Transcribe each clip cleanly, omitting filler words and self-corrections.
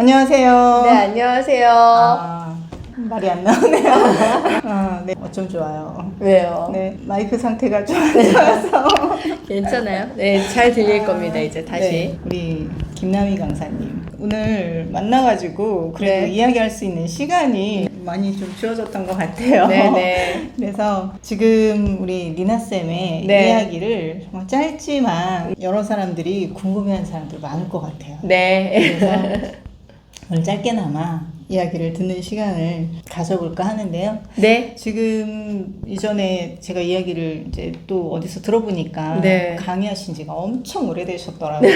안녕하세요. 네, 안녕하세요. 말이 안 나오네요. 네, 어쩜 좋아요. 왜요? 네, 마이크 상태가 좀 안 좋아서. 괜찮아요? 네, 잘 들릴 겁니다, 이제 다시. 네, 우리 김남희 강사님. 오늘 만나가지고 그래도 네. 이야기할 수 있는 시간이 많이 좀 주어졌던 것 같아요. 네네. 그래서 지금 우리 리나쌤의 네. 이야기를 정말 짧지만 여러 사람들이 궁금해하는 사람들 많을 것 같아요. 네. 그래서 오늘 짧게나마 이야기를 듣는 시간을 가져볼까 하는데요. 네. 지금 이전에 제가 이야기를 이제 또 어디서 들어보니까 네. 강의하신 지가 엄청 오래되셨더라고요.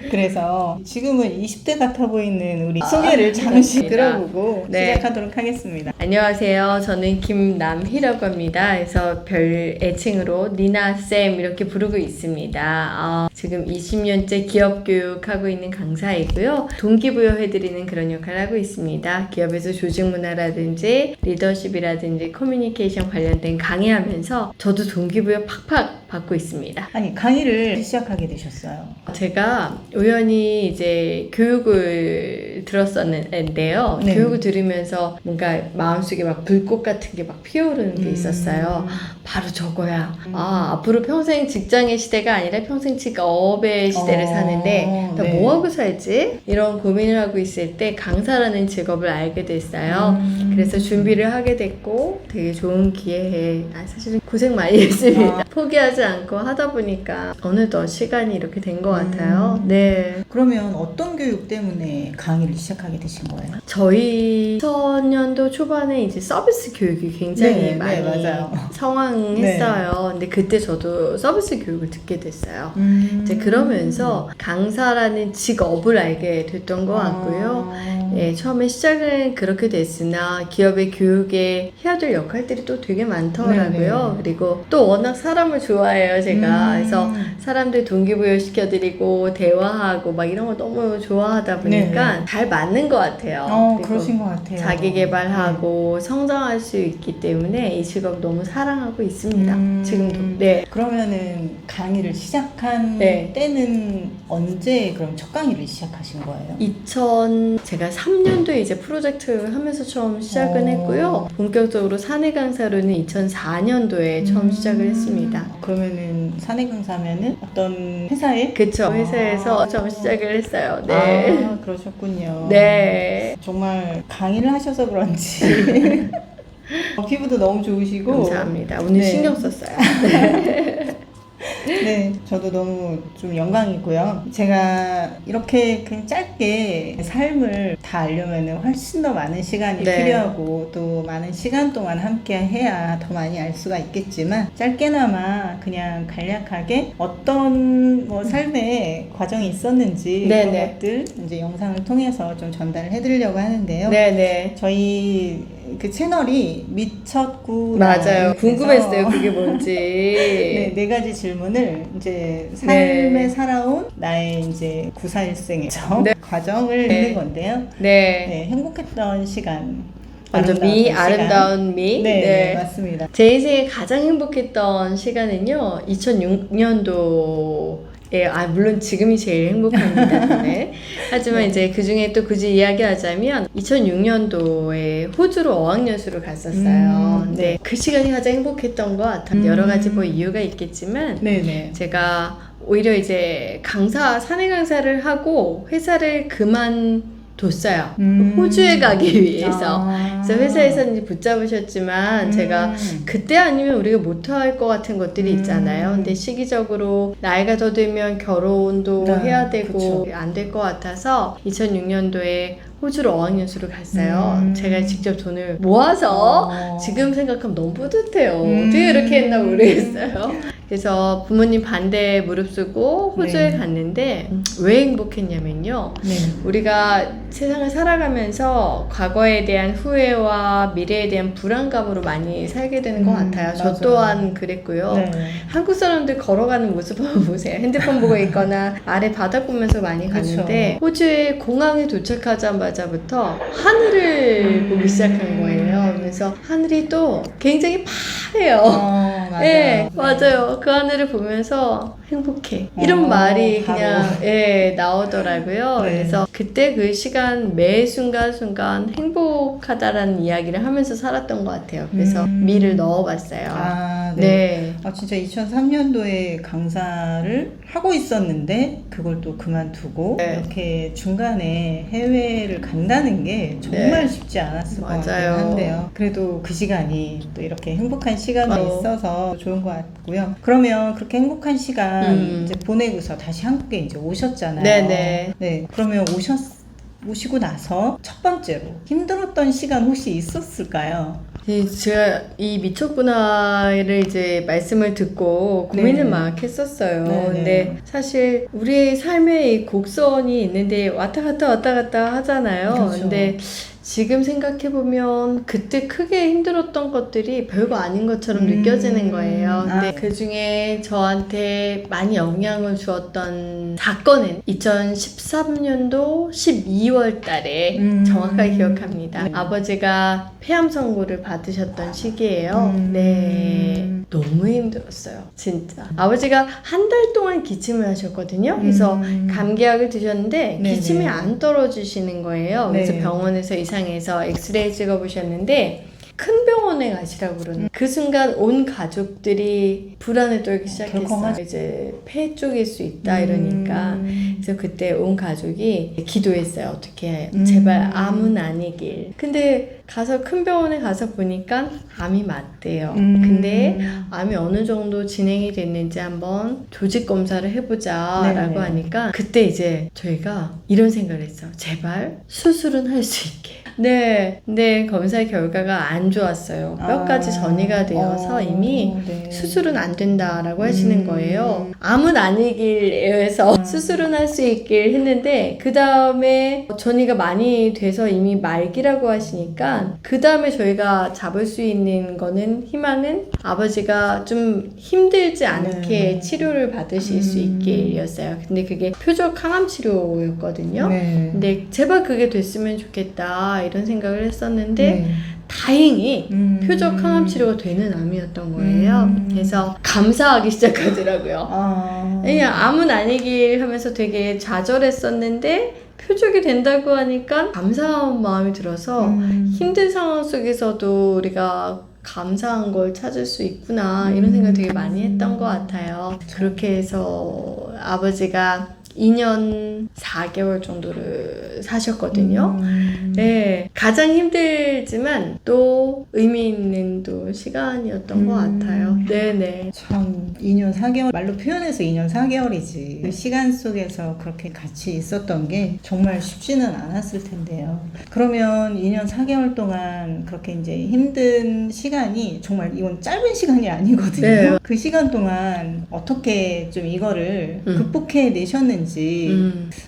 그래서 지금은 20대 같아 보이는 우리 소개를 잠시 그렇습니다. 들어보고 네. 시작하도록 하겠습니다. 안녕하세요. 저는 김남희라고 합니다. 그래서 별 애칭으로 니나쌤 이렇게 부르고 있습니다. 지금 20년째 기업 교육하고 있는 강사이고요. 동기부여 해드리는 그런 역할을 하고 있습니다. 기업에서 조직 문화라든지 리더십이라든지 커뮤니케이션 관련된 강의하면서 저도 동기부여 팍팍 받고 있습니다. 아니, 강의를 시작하게 되셨어요. 제가 우연히 이제 교육을 들었었는데요. 네. 교육을 들으면서 뭔가 마음속에 막 불꽃 같은 게 막 피어오르는 게 있었어요. 바로 저거야. 앞으로 평생 직장의 시대가 아니라 평생 직업의 시대를 사는데 나 네. 뭐하고 살지? 이런 고민을 하고 있을 때 강사라는 직업을 알게 됐어요. 그래서 준비를 하게 됐고 되게 좋은 기회에 사실은 고생 많이 했습니다. 포기하지 않고 하다 보니까 어느덧 시간이 이렇게 된 것 같아요. 네. 그러면 어떤 교육 때문에 강의를 시작하게 되신 거예요? 저희 2000년도 초반에 이제 서비스 교육이 굉장히 네, 많이 네, 맞아요. 성황했어요. 근데 그때 저도 서비스 교육을 듣게 됐어요. 이제 그러면서 강사라는 직업을 알게 됐던 것 같고요. 예, 처음에 시작은 그렇게 됐으나 기업의 교육에 해야 될 역할들이 또 되게 많더라고요. 네네. 그리고 또 워낙 사람을 좋아해요, 제가. 그래서 사람들 동기부여 시켜드리고 대화하고 막 이런 거 너무 좋아하다 보니까 네네. 잘 맞는 것 같아요. 그리고 그러신 것 같아요. 자기 개발하고 성장할 수 있기 때문에 이 직업 너무 사랑하고 있습니다. 지금도. 네. 그러면은 강의를 시작한 네. 때는 언제 그럼 첫 강의를 시작하신 거예요? 제가 3년도에 이제 프로젝트 하면서 처음 시작은 했고요. 본격적으로 사내 강사로는 2004년도에 처음 시작을 했습니다. 그러면은 사내 강사면은 어떤 회사에? 그쵸. 회사에서 처음 시작을 했어요. 네. 그러셨군요. 네. 정말 강의를 하셔서 그런지 피부도 너무 좋으시고 감사합니다. 오늘 네. 신경 썼어요. 네, 저도 너무 좀 영광이고요. 제가 이렇게 그냥 짧게 삶을 다 알려면 훨씬 더 많은 시간이 네. 필요하고 또 많은 시간 동안 함께 해야 더 많이 알 수가 있겠지만 짧게나마 그냥 간략하게 어떤 삶의 과정이 있었는지 네네. 그런 것들 이제 영상을 통해서 좀 전달을 해드리려고 하는데요. 네네. 저희 그 채널이 미쳤구 맞아요. 궁금했어요. 그게 뭔지. 네 가지 질문을 이제 삶에 네. 살아온 나의 이제 구사일생에서 네. 과정을 네. 있는 건데요. 네. 네, 행복했던 시간. 먼저 아름다운 미. 네, 맞습니다. 제 인생에 가장 행복했던 시간은요, 2006년도. 예, 물론 지금이 제일 행복합니다. 저는. 하지만 네. 이제 그 중에 또 굳이 이야기하자면 2006년도에 호주로 어학연수를 갔었어요. 네. 네, 그 시간이 가장 행복했던 것 같아요. 여러 가지 뭐 이유가 있겠지만 네네. 제가 오히려 이제 사내 강사를 하고 회사를 그만뒀어요. 호주에 가기 위해서. 그래서 회사에서는 이제 붙잡으셨지만 제가 그때 아니면 우리가 못할 것 같은 것들이 있잖아요. 근데 시기적으로 나이가 더 들면 결혼도 네, 해야 되고 그쵸. 안 될 것 같아서 2006년도에 호주로 어학연수를 갔어요. 제가 직접 돈을 모아서 지금 생각하면 너무 뿌듯해요. 어떻게 이렇게 했나 모르겠어요. 그래서 부모님 반대에 무릅쓰고 호주에 네. 갔는데 왜 행복했냐면요. 네. 우리가 세상을 살아가면서 과거에 대한 후회와 미래에 대한 불안감으로 많이 살게 되는 것 같아요. 저 맞아요. 또한 그랬고요. 네. 한국 사람들 걸어가는 모습 한번 보세요. 핸드폰 보고 있거나 아래 바닥 보면서 많이 갔는데 호주에 공항에 도착하자마자부터 하늘을 보기 시작한 거예요. 그래서 하늘이 또 굉장히 파래요. 맞아요. 네, 맞아요. 그 하늘을 보면서 행복해. 이런 말이 바로. 그냥 나오더라고요. 네. 그래서 그때 그 시간 매 순간순간 행복하다라는 이야기를 하면서 살았던 것 같아요. 그래서 미를 넣어봤어요. 아, 네. 네. 진짜 2003년도에 강사를 하고 있었는데 그걸 또 그만두고 네. 이렇게 중간에 해외를 간다는 게 정말 네. 쉽지 않았을 것 맞아요. 같긴 한데요. 그래도 그 시간이 또 이렇게 행복한 시간이 어. 있어서 좋은 것 같고요. 그러면 그렇게 행복한 시간 이제 보내고서 다시 한국에 이제 오셨잖아요. 네네. 네. 그러면 오시고 나서 첫 번째로 힘들었던 시간 혹시 있었을까요? 제가 이 미쳤구나를 이제 말씀을 듣고 고민을 네. 막 했었어요. 네, 네. 근데 사실 우리의 삶에 이 곡선이 있는데 왔다 갔다 하잖아요. 그렇죠. 근데 지금 생각해보면 그때 크게 힘들었던 것들이 별거 아닌 것처럼 느껴지는 거예요. 근데 아. 그 중에 저한테 많이 영향을 주었던 사건은 2013년도 12월 달에 정확하게 기억합니다. 네. 아버지가 폐암 선고를 받으셨던 시기예요. 네. 너무 힘들었어요. 진짜. 아버지가 한 달 동안 기침을 하셨거든요. 그래서 감기약을 드셨는데 네네. 기침이 안 떨어지시는 거예요. 그래서 네. 병원에서 이상해서 엑스레이 찍어보셨는데 큰 병원에 가시라고 그러는 그 순간 온 가족들이 불안에 떨기 시작했어요. 덜컹하죠. 이제 폐 쪽일 수 있다 이러니까 그래서 그때 온 가족이 기도했어요. 어떻게 제발 암은 아니길. 근데 가서 큰 병원에 가서 보니까 암이 맞대요. 근데 암이 어느 정도 진행이 됐는지 한번 조직 검사를 해보자 네네. 라고 하니까 그때 이제 저희가 이런 생각을 했어요. 제발 수술은 할 수 있게. 네, 근데 검사 결과가 안 좋았어요. 뼈까지 전이가 되어서 이미 네. 수술은 안 된다라고 하시는 거예요. 암은 아니길 해서 수술은 할 수 있길 했는데 그 다음에 전이가 많이 돼서 이미 말기라고 하시니까 그 다음에 저희가 잡을 수 있는 거는 희망은 아버지가 좀 힘들지 않게 네. 치료를 받으실 수 있게였어요. 근데 그게 표적 항암 치료였거든요. 네. 근데 제발 그게 됐으면 좋겠다 이런 생각을 했었는데 네. 다행히 표적 항암 치료가 되는 암이었던 거예요. 그래서 감사하기 시작하더라고요. 그냥 암은 아니길 하면서 되게 좌절했었는데 표적이 된다고 하니까 감사한 마음이 들어서 힘든 상황 속에서도 우리가 감사한 걸 찾을 수 있구나 이런 생각 되게 많이 했던 것 같아요. 그렇게 해서 아버지가 2년 4개월 정도를 사셨거든요. 네, 가장 힘들지만 또 의미 있는 또 시간이었던 것 같아요. 네네. 참 2년 4개월 말로 표현해서 2년 4개월이지 그 시간 속에서 그렇게 같이 있었던 게 정말 쉽지는 않았을 텐데요. 그러면 2년 4개월 동안 그렇게 이제 힘든 시간이 정말 이건 짧은 시간이 아니거든요. 네. 그 시간 동안 어떻게 좀 이거를 극복해 내셨는지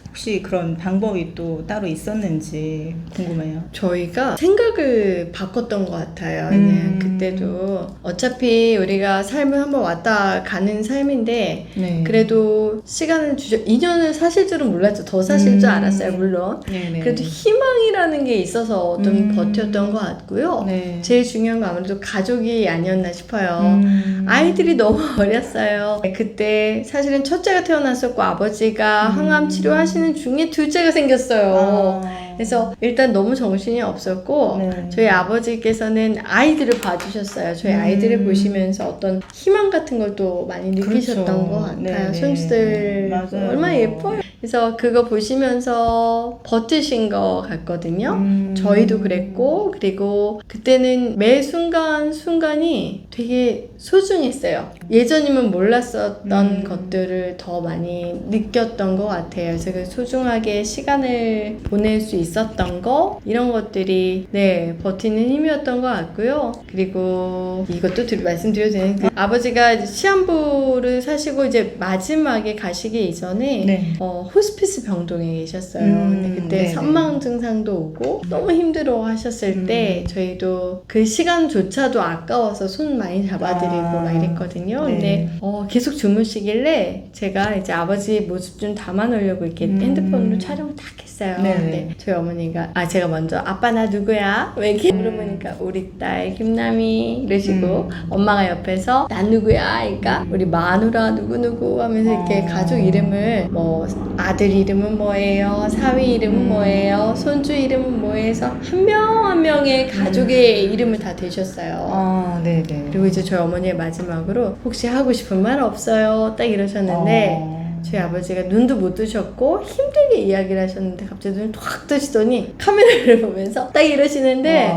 혹시 그런 방법이 또 따로 있었는지 궁금해요. 저희가 생각을 바꿨던 것 같아요. 네, 그때도 어차피 우리가 삶을 한번 왔다 가는 삶인데 네. 그래도 시간을 2년을 사실 줄은 몰랐죠. 더 사실 줄 알았어요, 물론. 네네. 그래도 희망이라는 게 있어서 좀 버텼던 것 같고요. 네. 제일 중요한 건 아무래도 가족이 아니었나 싶어요. 아이들이 너무 어렸어요. 그때 사실은 첫째가 태어났었고 아버지가 항암 치료하시는 중에 둘째가 생겼어요. 그래서 일단 너무 정신이 없었고 네. 저희 아버지께서는 아이들을 봐주셨어요. 저희 아이들을 보시면서 어떤 희망 같은 걸 또 많이 느끼셨던 그렇죠. 것 같아요. 네네. 손주들 맞아요. 얼마나 예뻐요. 그래서 그거 보시면서 버티신 것 같거든요. 저희도 그랬고 그리고 그때는 매 순간순간이 되게 소중했어요. 예전이면 몰랐었던 것들을 더 많이 느꼈던 것 같아요. 그래서 그 소중하게 시간을 보낼 수 있었던 거 이런 것들이 네 버티는 힘이었던 것 같고요. 그리고 이것도 말씀드려도 되는 그 아버지가 이제 시한부를 사시고 이제 마지막에 가시기 이전에 네. 호스피스 병동에 계셨어요. 근데 그때 네네. 산망 증상도 오고 너무 힘들어 하셨을 때 저희도 그 시간조차도 아까워서 손 많이 잡아드리고 막 이랬거든요. 네. 근데 계속 주무시길래 제가 이제 아버지 모습 좀 담아놓으려고 이렇게 핸드폰으로 촬영을 딱 했어요. 네. 근데 저희 어머니가 제가 먼저 아빠 나 누구야? 왜 이렇게 물어보니까 우리 딸 김남이 이러시고 엄마가 옆에서 나 누구야? 그러니까 우리 마누라 누구누구 하면서 이렇게 가족 이름을 뭐 아들 이름은 뭐예요? 사위 이름은 뭐예요? 손주 이름은 뭐예요? 해서 한 명 한 명의 가족의 이름을 다 대셨어요. 네네. 그리고 이제 저희 어머니의 마지막으로 혹시 하고 싶은 말 없어요? 딱 이러셨는데 저희 아버지가 눈도 못 뜨셨고 힘들게 이야기를 하셨는데 갑자기 눈을 탁 뜨시더니 카메라를 보면서 딱 이러시는데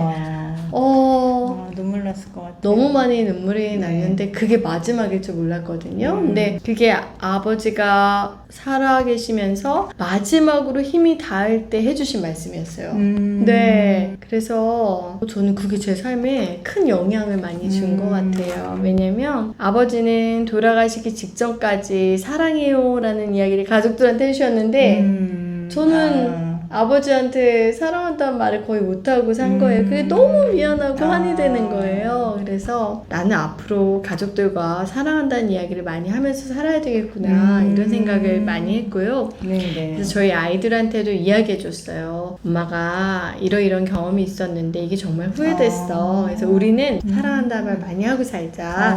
눈물 났을 것 같아요. 너무 많이 눈물이 네. 났는데 그게 마지막일 줄 몰랐거든요. 근데 그게 아버지가 살아계시면서 마지막으로 힘이 닿을 때 해주신 말씀이었어요. 네. 그래서 저는 그게 제 삶에 큰 영향을 많이 준 것 같아요. 왜냐면 아버지는 돌아가시기 직전까지 사랑해요 라는 이야기를 가족들한테 해주셨는데 저는 아버지한테 사랑한다는 말을 거의 못하고 산 거예요. 그게 너무 미안하고 한이 되는 거예요. 그래서 나는 앞으로 가족들과 사랑한다는 이야기를 많이 하면서 살아야 되겠구나 이런 생각을 많이 했고요. 네네. 그래서 저희 아이들한테도 이야기해 줬어요. 엄마가 이러이런 경험이 있었는데 이게 정말 후회됐어. 그래서 우리는 사랑한다는 말 많이 하고 살자.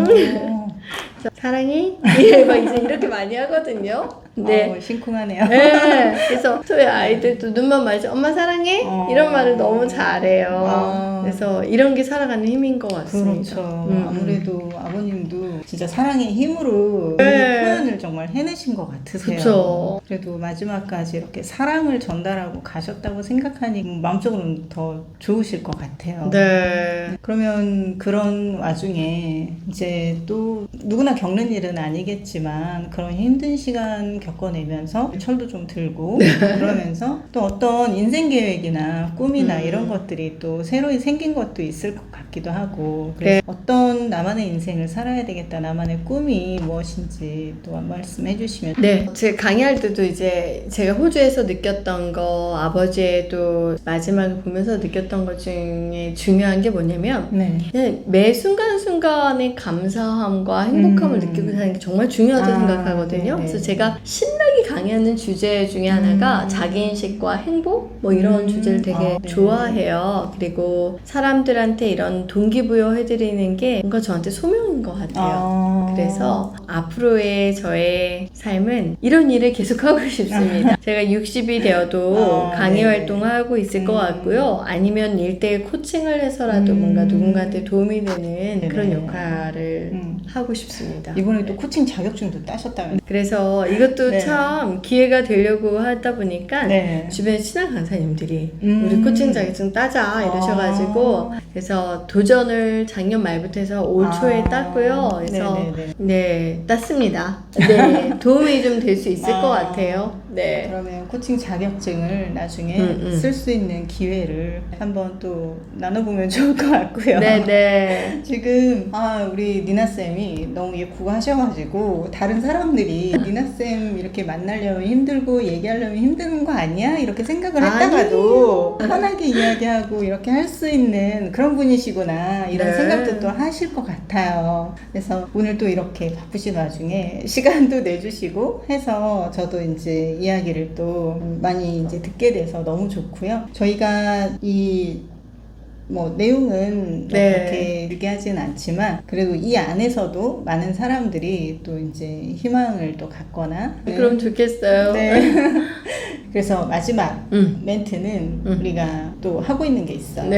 그래서 사랑해? 막 이제 이렇게 많이 하거든요. 네. 심쿵하네요. 네. 그래서 저희 아이들도 눈만 마주쳐 엄마 사랑해? 이런 말을 너무 잘해요. 그래서 이런 게 살아가는 힘인 것 같습니다. 그렇죠. 아무래도 아버님도 진짜 사랑의 힘으로 이 표현을 정말 해내신 것 같으세요. 그쵸. 그래도 마지막까지 이렇게 사랑을 전달하고 가셨다고 생각하니 마음적으로는 더 좋으실 것 같아요. 네. 그러면 그런 와중에 이제 또 누구나 겪는 일은 아니겠지만 그런 힘든 시간 겪어내면서 철도 좀 들고 그러면서 또 어떤 인생 계획이나 꿈이나 이런 것들이 또 새로 생긴 것도 있을 것 같기도 하고 그래서 어떤 나만의 인생을 살아야 되겠다 나만의 꿈이 무엇인지 또 말씀해 주시면. 네, 제가 강의할 때도 이제 제가 호주에서 느꼈던 거 아버지의 또 마지막을 보면서 느꼈던 것 중에 중요한 게 뭐냐면 그냥 매 순간순간의 감사함과 행복함을 느끼고 사는 게 정말 중요하다고 생각하거든요. 그래서 제가 신나게 강의하는 주제 중에 하나가 자기인식과 행복 뭐 이런 주제를 되게 좋아해요. 그리고 사람들한테 이런 동기부여 해드리는 게 뭔가 저한테 소명인 것 같아요. 그래서 앞으로의 저의 삶은 이런 일을 계속하고 싶습니다. 제가 60이 되어도 강의 활동을 하고 있을 것 같고요. 아니면 1대1 코칭을 해서라도 뭔가 누군가한테 도움이 되는 그런 역할을 하고 싶습니다. 이번에 또 코칭 자격증도 따셨다면. 그래서 이것도 참 기회가 되려고 하다 보니까 주변에 친한 강사님들이 우리 코칭 자격증 따자 이러셔가지고 그래서 도전을 작년 말부터 해서 올 초에 땄고요. 그래서 땄습니다. 네, 도움이 좀 될 수 있을 것 같아요. 네. 그러면 코칭 자격증을 나중에 쓸 수 있는 기회를 한번 또 나눠보면 좋을 것 같고요. 네네. 지금 우리 니나쌤이 너무 예쁘고 하셔가지고 다른 사람들이 니나쌤 이렇게 만나려면 힘들고 얘기하려면 힘든 거 아니야? 이렇게 생각을 했다가도 편하게 이야기하고 이렇게 할 수 있는 그런 분이시구나 이런 생각도 또 하실 것 같아요. 그래서 오늘 또 이렇게 바쁘신 와중에 시간도 내주시고 해서 저도 이제 이야기를 또 많이 이제 듣게 돼서 너무 좋고요. 저희가 내용은 그렇게 길게 하진 않지만 그래도 이 안에서도 많은 사람들이 또 이제 희망을 또 갖거나 그럼 좋겠어요. 그래서 마지막 멘트는 우리가 또 하고 있는 게 있어요.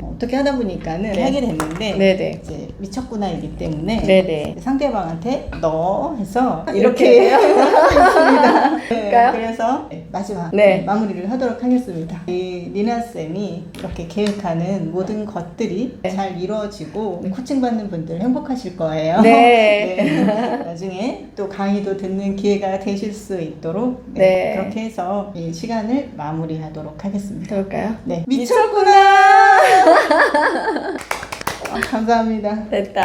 어떻게 하다 보니까는 하게 됐는데 이제 미쳤구나이기 때문에 상대방한테 너 해서 이렇게 있습니다. 그래서 마지막 마무리를 하도록 하겠습니다. 이 니나쌤이 이렇게 계획하는 모든 것들이 잘 이루어지고 코칭 받는 분들 행복하실 거예요. 나중에 또 강의도 듣는 기회가 되실 수 있도록 그렇게 해서 이 시간을 마무리하도록 하겠습니다. 그럴까요? 미쳤구나. 감사합니다. 됐다.